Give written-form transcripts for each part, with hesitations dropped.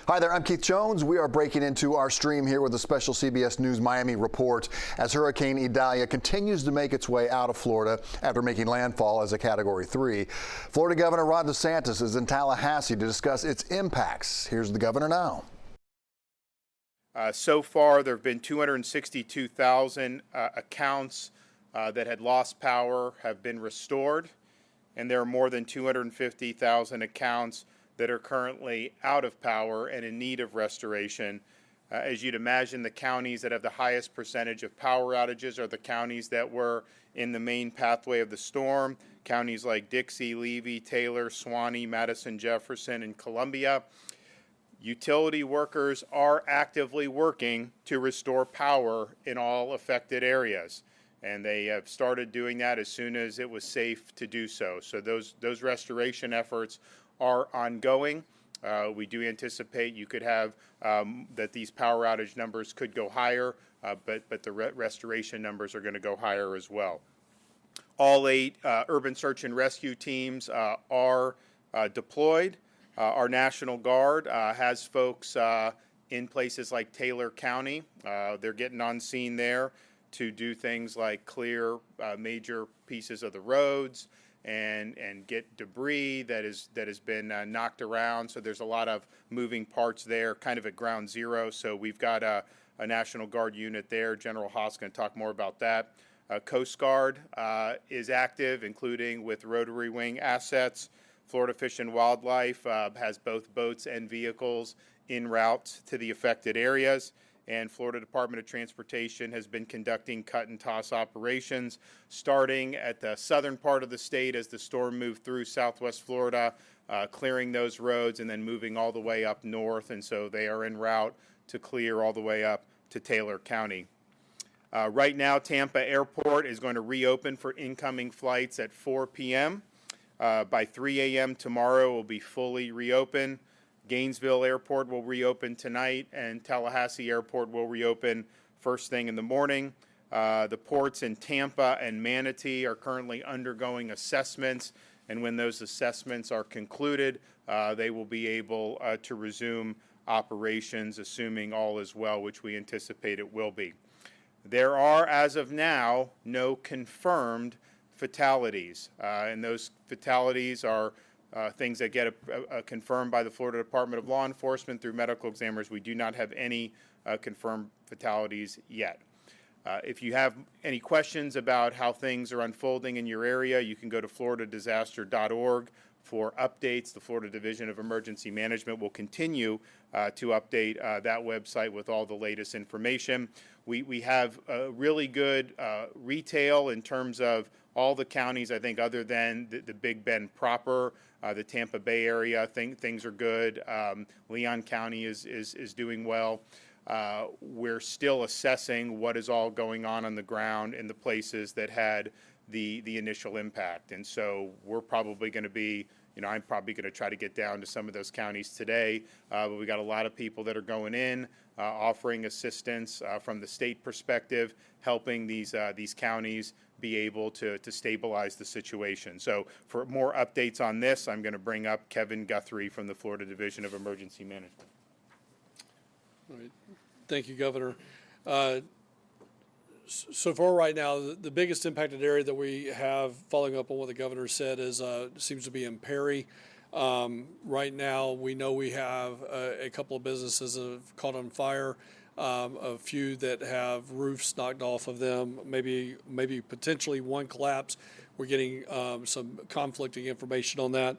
Hi there, I'm Keith Jones. We are breaking into our stream here with a special CBS News Miami report as Hurricane Idalia continues to make its way out of Florida after making landfall as a Category 3. Florida Governor Ron DeSantis is in Tallahassee to discuss its impacts. Here's the governor now. So far, there have been 262,000 accounts that had lost power have been restored, and there are more than 250,000 accounts that are currently out of power and in need of restoration. As you'd imagine, the counties that have the highest percentage of power outages are the counties that were in the main pathway of the storm, counties like Dixie, Levy, Taylor, Suwannee, Madison, Jefferson, and Columbia. Utility workers are actively working to restore power in all affected areas, and they have started doing that as soon as it was safe to do so. So those restoration efforts are ongoing. We do anticipate you could have that these power outage numbers could go higher, but the restoration numbers are going to go higher as well. All 8 urban search and rescue teams are deployed. Our National Guard has folks in places like Taylor County. They're getting on scene there to do things like clear major pieces of the roads and get debris that has been knocked around. So there's a lot of moving parts there, kind of at ground zero. So we've got a National Guard unit there. General Haas going to talk more about that. Coast Guard is active, including with rotary wing assets. Florida Fish and Wildlife has both boats and vehicles en route to the affected areas. And Florida Department of Transportation has been conducting cut and toss operations, starting at the southern part of the state as the storm moved through southwest Florida, clearing those roads and then moving all the way up north. And so they are en route to clear all the way up to Taylor County. Right now, Tampa Airport is going to reopen for incoming flights at 4 p.m. By 3 a.m. tomorrow, it will be fully reopened. Gainesville Airport will reopen tonight, and Tallahassee Airport will reopen first thing in the morning. The ports in Tampa and Manatee are currently undergoing assessments, and when those assessments are concluded, they will be able to resume operations, assuming all is well, which we anticipate it will be. There are, as of now, no confirmed fatalities, and those fatalities are things that get confirmed by the Florida Department of Law Enforcement through medical examiners. We do not have any confirmed fatalities yet. If you have any questions about how things are unfolding in your area, you can go to floridadisaster.org for updates. The Florida Division of Emergency Management will continue to update that website with all the latest information. We have really good retail in terms of all the counties, I think, other than the Big Bend proper, the Tampa Bay area. Things are good. Leon County is doing well. We're still assessing what is all going on the ground in the places that had the initial impact. And so we're probably going to be, I'm probably going to try to get down to some of those counties today. But we got a lot of people that are going in, offering assistance from the state perspective, helping these counties be able to stabilize the situation. So for more updates on this, I'm going to bring up Kevin Guthrie from the Florida Division of Emergency Management. All right. Thank you, Governor. So far right now, the biggest impacted area that we have, following up on what the governor said, is seems to be in Perry. Right now, we know we have a couple of businesses that have caught on fire, a few that have roofs knocked off of them, maybe potentially one collapse. We're getting some conflicting information on that.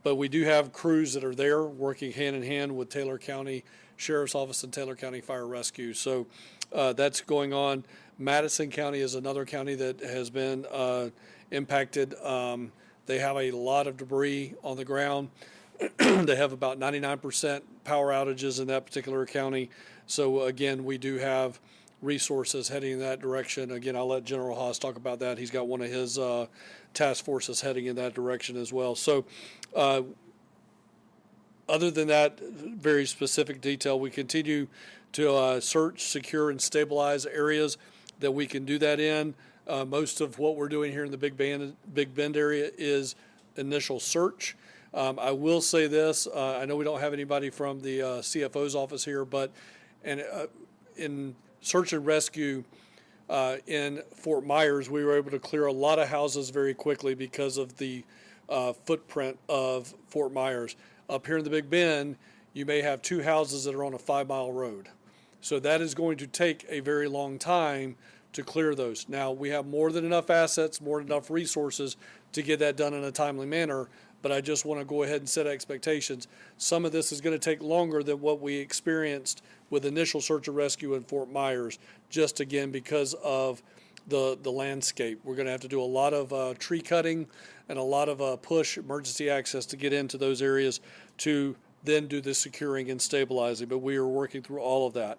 But we do have crews that are there working hand in hand with Taylor County Sheriff's Office and Taylor County Fire Rescue. So that's going on. Madison County is another county that has been impacted. They have a lot of debris on the ground. They have about 99% power outages in that particular county. So again, we do have resources heading in that direction. Again, I'll let General Haas talk about that. He's got one of his task forces heading in that direction as well. So other than that very specific detail, we continue to search, secure, and stabilize areas that we can do that in. Most of what we're doing here in the Big Bend area is initial search. I will say this, I know we don't have anybody from the CFO's office here, but in search and rescue in Fort Myers, we were able to clear a lot of houses very quickly because of the footprint of Fort Myers. Up here in the Big Bend, you may have 2 houses that are on a 5-mile road. So that is going to take a very long time to clear those. Now, we have more than enough assets, more than enough resources to get that done in a timely manner, but I just want to go ahead and set expectations. Some of this is going to take longer than what we experienced with initial search and rescue in Fort Myers, just again because of the landscape. We're going to have to do a lot of tree cutting and a lot of push emergency access to get into those areas to then do the securing and stabilizing, but we are working through all of that.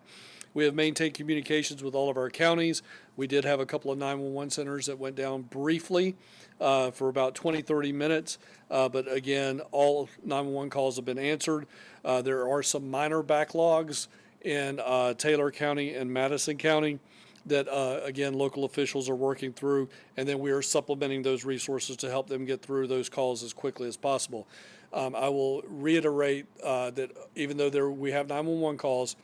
We have maintained communications with all of our counties. We did have a couple of 911 centers that went down briefly for about 20-30 minutes, but again, all 911 calls have been answered. There are some minor backlogs in Taylor County and Madison County that, again, local officials are working through, and then we are supplementing those resources to help them get through those calls as quickly as possible. I will reiterate that even though we have 911 calls,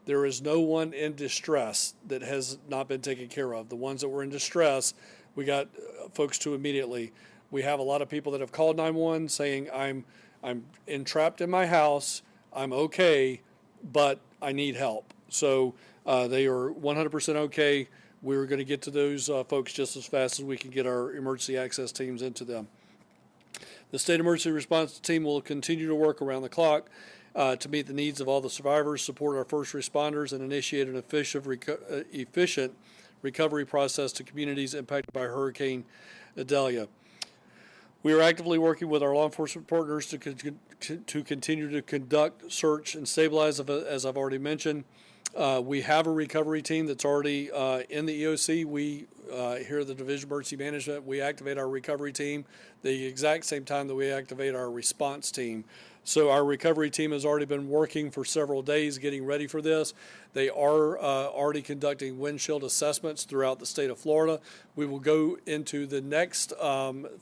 there is no one in distress that has not been taken care of. The ones that were in distress, we got folks to immediately. We have a lot of people that have called 911 saying, I'm entrapped in my house, I'm okay, but I need help. So they are 100% okay. We're going to get to those folks just as fast as we can get our emergency access teams into them. The State Emergency Response Team will continue to work around the clock to meet the needs of all the survivors, support our first responders, and initiate an efficient recovery process to communities impacted by Hurricane Idalia. We are actively working with our law enforcement partners to continue to conduct search and stabilize, as I've already mentioned. We have a recovery team that's already in the EOC. We, here at the Division of Emergency Management, we activate our recovery team the exact same time that we activate our response team. So our recovery team has already been working for several days getting ready for this. They are already conducting windshield assessments throughout the state of Florida. We will go into the next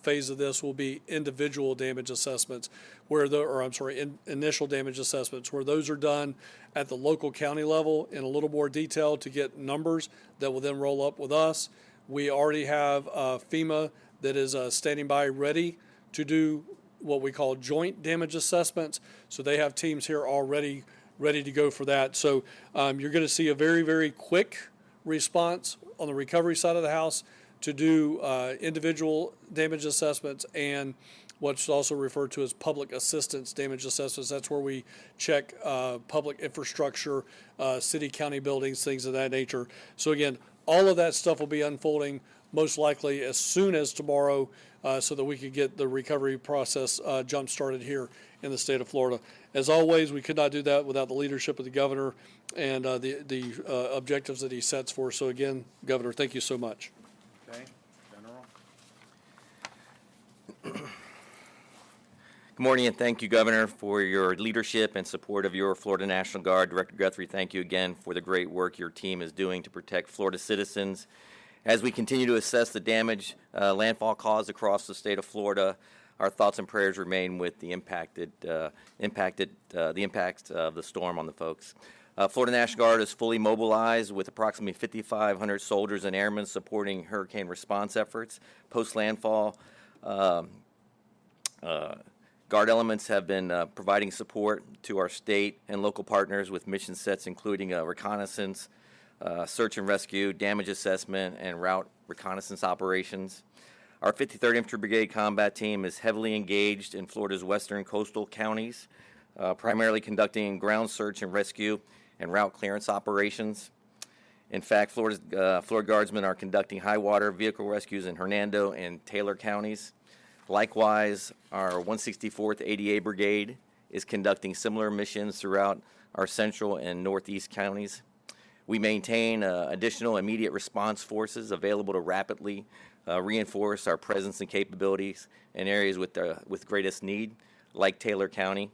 phase of this will be individual damage assessments, initial damage assessments, where those are done at the local county level in a little more detail to get numbers that will then roll up with us. We already have FEMA that is standing by ready to do what we call joint damage assessments. So they have teams here already ready to go for that. So you're going to see a very, very quick response on the recovery side of the house to do individual damage assessments and what's also referred to as public assistance damage assessments. That's where we check public infrastructure, city, county buildings, things of that nature. So again, all of that stuff will be unfolding most likely as soon as tomorrow so that we could get the recovery process jump-started here in the state of Florida. As always, we could not do that without the leadership of the governor and the objectives that he sets for. So again, Governor, thank you so much. Okay, General. Good morning, and thank you, Governor, for your leadership and support of your Florida National Guard. Director Guthrie, thank you again for the great work your team is doing to protect Florida citizens. As we continue to assess the damage landfall caused across the state of Florida, our thoughts and prayers remain with the impacts of the storm on the folks. Florida National Guard is fully mobilized with approximately 5,500 soldiers and airmen supporting hurricane response efforts. Post-landfall, Guard elements have been providing support to our state and local partners with mission sets including reconnaissance, search and rescue, damage assessment, and route reconnaissance operations. Our 53rd Infantry Brigade Combat Team is heavily engaged in Florida's western coastal counties, primarily conducting ground search and rescue and route clearance operations. In fact, Florida Guardsmen are conducting high water vehicle rescues in Hernando and Taylor counties. Likewise, our 164th ADA Brigade is conducting similar missions throughout our central and northeast counties. We maintain additional immediate response forces available to rapidly reinforce our presence and capabilities in areas with greatest need, like Taylor County.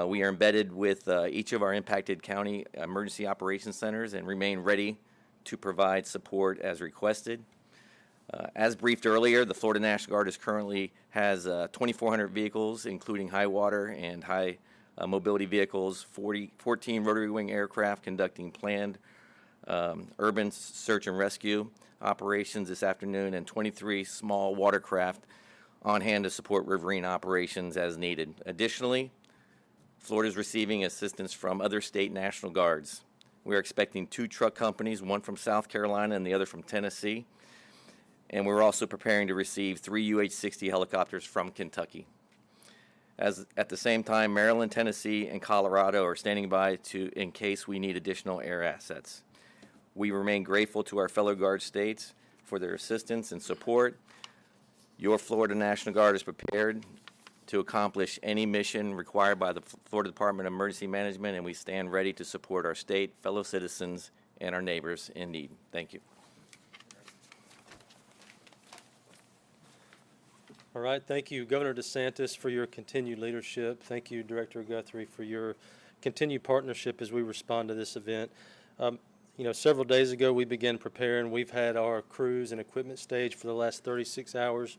We are embedded with each of our impacted county emergency operations centers and remain ready to provide support as requested. As briefed earlier, the Florida National Guard currently has 2,400 vehicles, including high water and high mobility vehicles, 14 rotary wing aircraft conducting planned urban search and rescue operations this afternoon, and 23 small watercraft on hand to support riverine operations as needed. Additionally, Florida is receiving assistance from other state National Guards. We are expecting 2 truck companies, one from South Carolina and the other from Tennessee. And we're also preparing to receive 3 UH-60 helicopters from Kentucky. At the same time, Maryland, Tennessee, and Colorado are standing by in case we need additional air assets. We remain grateful to our fellow Guard states for their assistance and support. Your Florida National Guard is prepared to accomplish any mission required by the Florida Department of Emergency Management, and we stand ready to support our state, fellow citizens, and our neighbors in need. Thank you. All right, thank you, Governor DeSantis, for your continued leadership. Thank you, Director Guthrie, for your continued partnership as we respond to this event. Several days ago we began preparing. We've had our crews and equipment staged for the last 36 hours.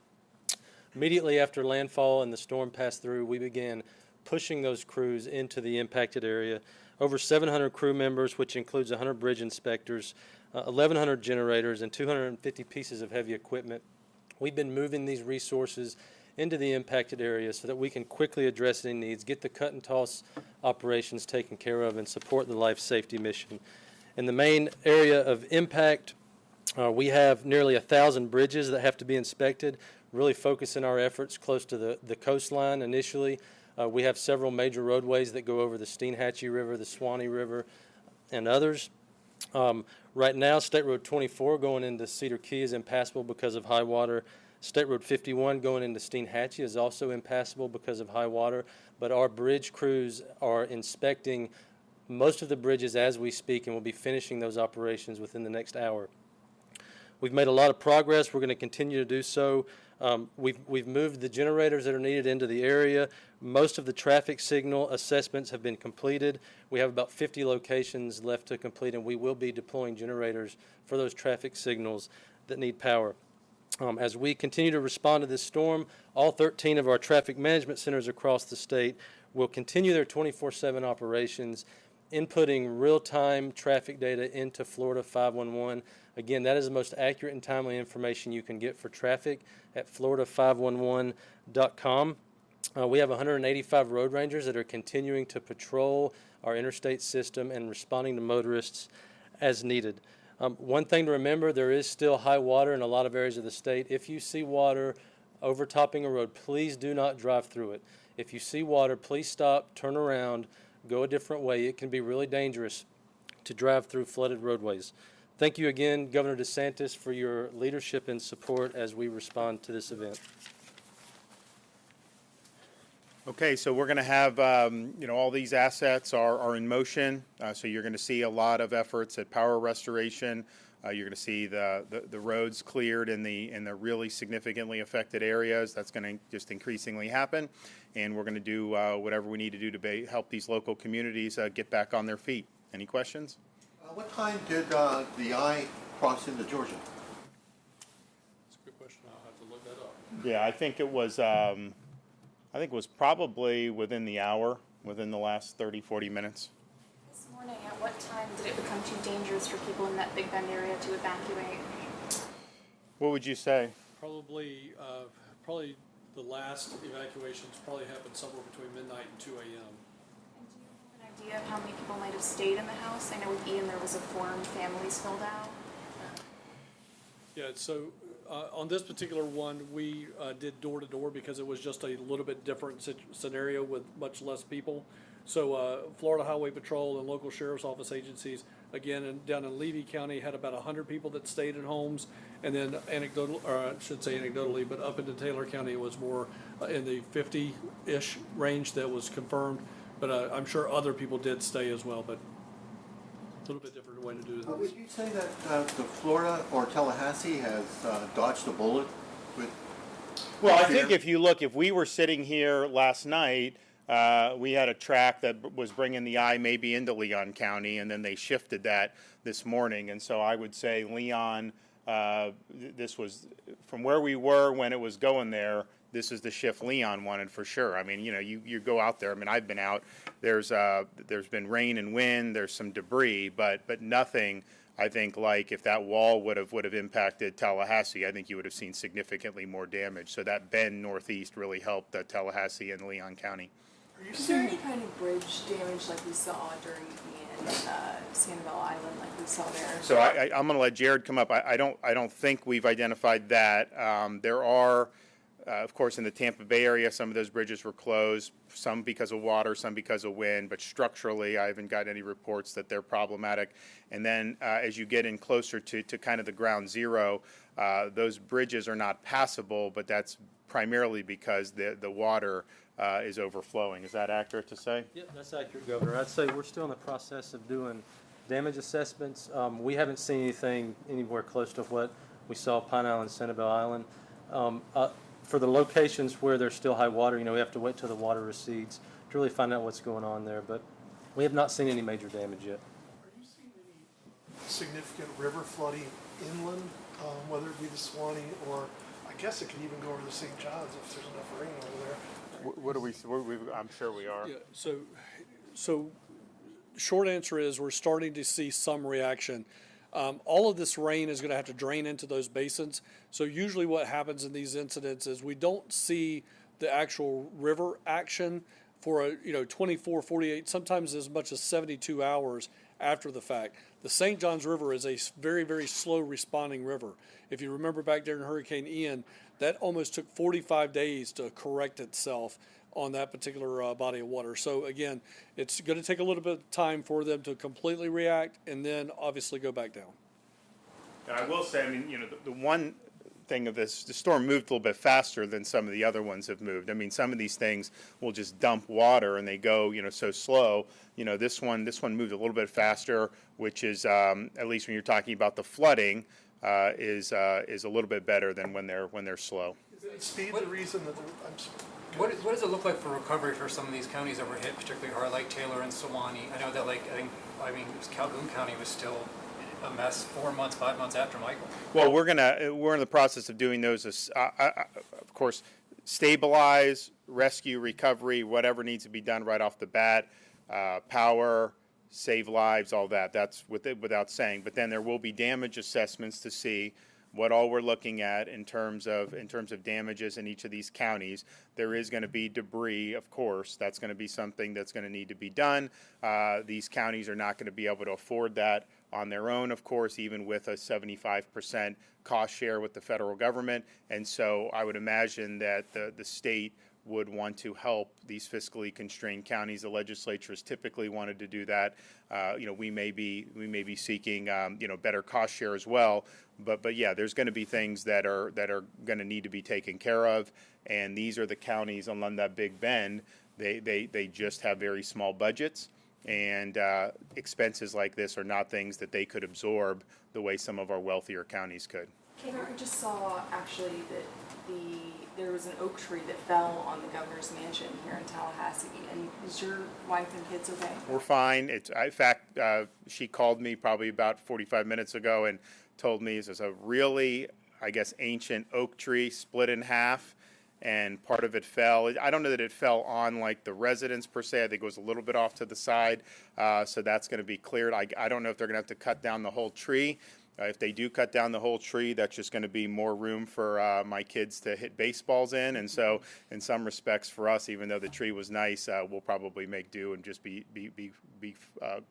Immediately after landfall and the storm passed through, we began pushing those crews into the impacted area. Over 700 crew members, which includes 100 bridge inspectors, 1,100 generators, and 250 pieces of heavy equipment. We've been moving these resources into the impacted area so that we can quickly address any needs, get the cut and toss operations taken care of, and support the life safety mission. In the main area of impact, we have nearly 1,000 bridges that have to be inspected, really focusing our efforts close to the coastline initially. We have several major roadways that go over the Steinhatchee River, the Swanee River, and others. Right now, State Road 24 going into Cedar Key is impassable because of high water. State Road 51 going into Steinhatchee is also impassable because of high water, but our bridge crews are inspecting most of the bridges as we speak, and we'll be finishing those operations within the next hour. We've made a lot of progress. We're going to continue to do so. We've moved the generators that are needed into the area. Most of the traffic signal assessments have been completed. We have about 50 locations left to complete, and we will be deploying generators for those traffic signals that need power. As we continue to respond to this storm, all 13 of our traffic management centers across the state will continue their 24/7 operations, inputting real-time traffic data into Florida 511. Again, that is the most accurate and timely information you can get for traffic at florida511.com. We have 185 road rangers that are continuing to patrol our interstate system and responding to motorists as needed. One thing to remember, there is still high water in a lot of areas of the state. If you see water overtopping a road, please do not drive through it. If you see water, please stop, turn around, go a different way. It can be really dangerous to drive through flooded roadways. Thank you again, Governor DeSantis, for your leadership and support as we respond to this event. Okay, so we're going to have, all these assets are in motion. So you're going to see a lot of efforts at power restoration. You're going to see the roads cleared in the really significantly affected areas. That's going to just increasingly happen. And we're going to do whatever we need to do to help these local communities get back on their feet. Any questions? What time did the I cross into Georgia? That's a good question. I'll have to look that up. Yeah, I think it was probably within the hour, within the last 30, 40 minutes. This morning, at what time did it become too dangerous for people in that Big Bend area to evacuate? What would you say? Probably the last evacuations probably happened somewhere between midnight and 2 a.m. And do you have an idea of how many people might have stayed in the house? I know with Ian there was a form families filled out. Yeah, so on this particular one, we did door-to-door because it was just a little bit different scenario with much less people. So Florida Highway Patrol and local sheriff's office agencies, again, down in Levy County, had about 100 people that stayed at homes. And then anecdotally, but up into Taylor County, it was more in the 50-ish range that was confirmed. But I'm sure other people did stay as well, but a little bit different way to do it. Would you say that the Florida or Tallahassee has dodged a bullet with Well, I think if we were sitting here last night, we had a track that was bringing the I maybe into Leon County, and then they shifted that this morning. And so I would say Leon, this was from where we were when it was going there, this is the shift Leon wanted for sure. I mean, you go out there. I mean, I've been out. There's been rain and wind. There's some debris, but nothing. I think like if that wall would have impacted Tallahassee, I think you would have seen significantly more damage. So that bend northeast really helped Tallahassee and Leon County. Is there any kind of bridge damage like we saw during Ian, Sanibel Island, like we saw there? So I'm going to let Jared come up. I don't think we've identified that. There are. Of course, in the Tampa Bay area, some of those bridges were closed, some because of water, some because of wind, but structurally, I haven't got any reports that they're problematic. And then as you get in closer to kind of the ground zero, those bridges are not passable, but that's primarily because the water is overflowing. Is that accurate to say? Yep, that's accurate, Governor. I'd say we're still in the process of doing damage assessments. We haven't seen anything anywhere close to what we saw Pine Island, Sanibel Island. For the locations where there's still high water, we have to wait till the water recedes to really find out what's going on there. But we have not seen any major damage yet. Are you seeing any significant river flooding inland, whether it be the Swanee or I guess it could even go over to St. John's if there's enough rain over there? I'm sure we are. Yeah, so short answer is we're starting to see some reaction. All of this rain is going to have to drain into those basins. So usually what happens in these incidents is we don't see the actual river action for 24, 48, sometimes as much as 72 hours after the fact. The St. Johns River is a very, very slow responding river. If you remember back during Hurricane Ian, that almost took 45 days to correct itself on that particular body of water. So again, it's going to take a little bit of time for them to completely react and then obviously go back down. And I will say, I mean, the one thing of this, the storm moved a little bit faster than some of the other ones have moved. I mean, some of these things will just dump water and they go, so slow. This one moved a little bit faster, which is, at least when you're talking about the flooding, is a little bit better than when they're slow. Is speed the reason that What does it look like for recovery for some of these counties that were hit, particularly hard, like Taylor and Sewanee? I know that, Calhoun County was still a mess 4 months, 5 months after Michael. Well, we're in the process of doing those, of course, stabilize, rescue, recovery, whatever needs to be done right off the bat, power, save lives, all that. That's without saying. But then there will be damage assessments to see what all we're looking at in terms of damages in each of these counties. There is going to be debris, of course. That's going to be something that's going to need to be done. These counties are not going to be able to afford that on their own, of course, even with a 75% cost share with the federal government. And so I would imagine that the state would want to help these fiscally constrained counties. The legislature has typically wanted to do that. We may be seeking better cost share as well. But yeah, there's going to be things that are going to need to be taken care of. And these are the counties along that Big Bend. They just have very small budgets, and expenses like this are not things that they could absorb the way some of our wealthier counties could. I just saw actually that there was an oak tree that fell on the governor's mansion here in Tallahassee. And is your wife and kids okay? We're fine. In fact, she called me probably about 45 minutes ago and told me this is a really, ancient oak tree split in half, and part of it fell. I don't know that it fell on like the residence per se. I think it was a little bit off to the side. So that's going to be cleared. I don't know if they're going to have to cut down the whole tree. If they do cut down the whole tree, that's just going to be more room for my kids to hit baseballs in. And so in some respects for us, even though the tree was nice, we'll probably make do and just be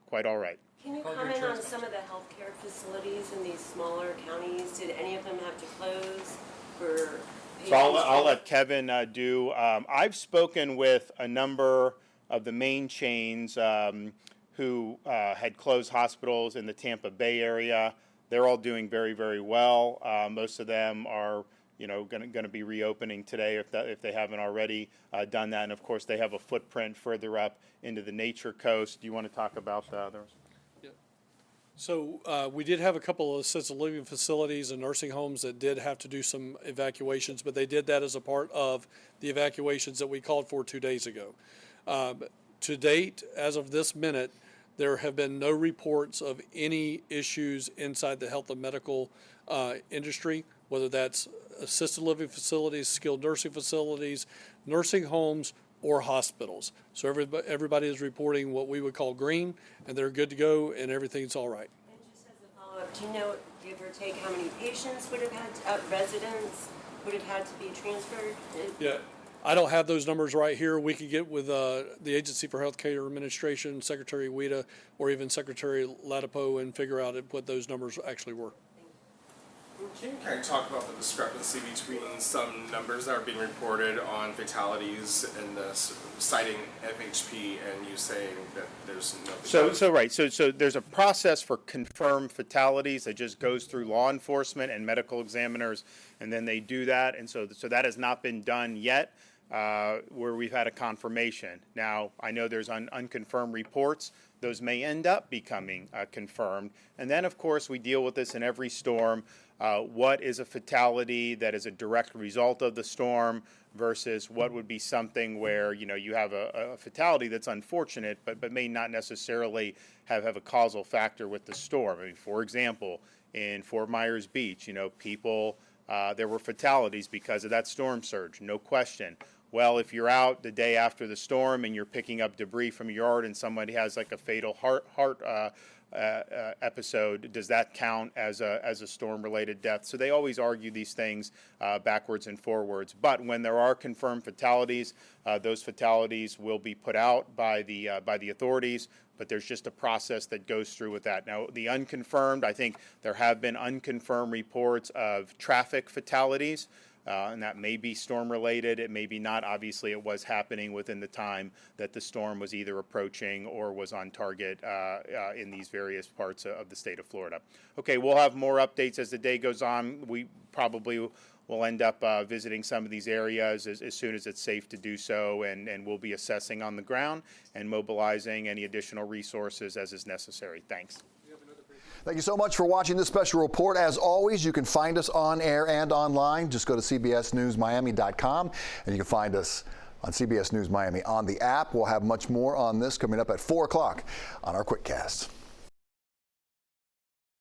quite all right. Can you comment on some of the healthcare facilities in these smaller counties? Did any of them have to close for? So I'll let Kevin do. I've spoken with a number of the main chains who had closed hospitals in the Tampa Bay area. They're all doing very, very well. Most of them are, going to be reopening today if they haven't already done that. And of course, they have a footprint further up into the Nature Coast. Do you want to talk about the others? Yeah. So we did have a couple of assisted living facilities and nursing homes that did have to do some evacuations, but they did that as a part of the evacuations that we called for 2 days ago. To date, as of this minute, there have been no reports of any issues inside the health and medical industry. whether that's assisted living facilities, skilled nursing facilities, nursing homes, or hospitals. So everybody is reporting what we would call green, and they're good to go, and everything's all right. And just as a follow-up, do you know, give or take, how many patients would have had, residents would have had to be transferred? Yeah, I don't have those numbers right here. We could get with the Agency for Healthcare Administration, Secretary Weta, or even Secretary Latipo and figure out what those numbers actually were. Can you kind of talk about the discrepancy between some numbers that are being reported on fatalities and citing FHP and you saying that there's no fatalities? So there's a process for confirmed fatalities that just goes through law enforcement and medical examiners, and then they do that, and so that has not been done yet, where we've had a confirmation. Now, I know there's unconfirmed reports. Those may end up becoming confirmed, and then of course we deal with this in every storm. What is a fatality that is a direct result of the storm versus what would be something where, you know, you have a fatality that's unfortunate but may not necessarily have a causal factor with the storm. I mean, for example, in Fort Myers Beach, you know, people, there were fatalities because of that storm surge, no question. Well, if you're out the day after the storm and you're picking up debris from your yard and somebody has like a fatal heart episode, does that count as a storm-related death? So they always argue these things backwards and forwards. But when there are confirmed fatalities, those fatalities will be put out by the authorities. But there's just a process that goes through with that. Now, the unconfirmed, I think there have been unconfirmed reports of traffic fatalities. And that may be storm-related. It may be not. Obviously, it was happening within the time that the storm was either approaching or was on target in these various parts of the state of Florida. Okay, we'll have more updates as the day goes on. We probably will end up visiting some of these areas as soon as it's safe to do so, and we'll be assessing on the ground and mobilizing any additional resources as is necessary. Thanks. Thank you so much for watching this special report. As always, you can find us on air and online. Just go to cbsnewsmiami.com, and you can find us on CBS News Miami on the app. We'll have much more on this coming up at 4 o'clock on our QuickCast.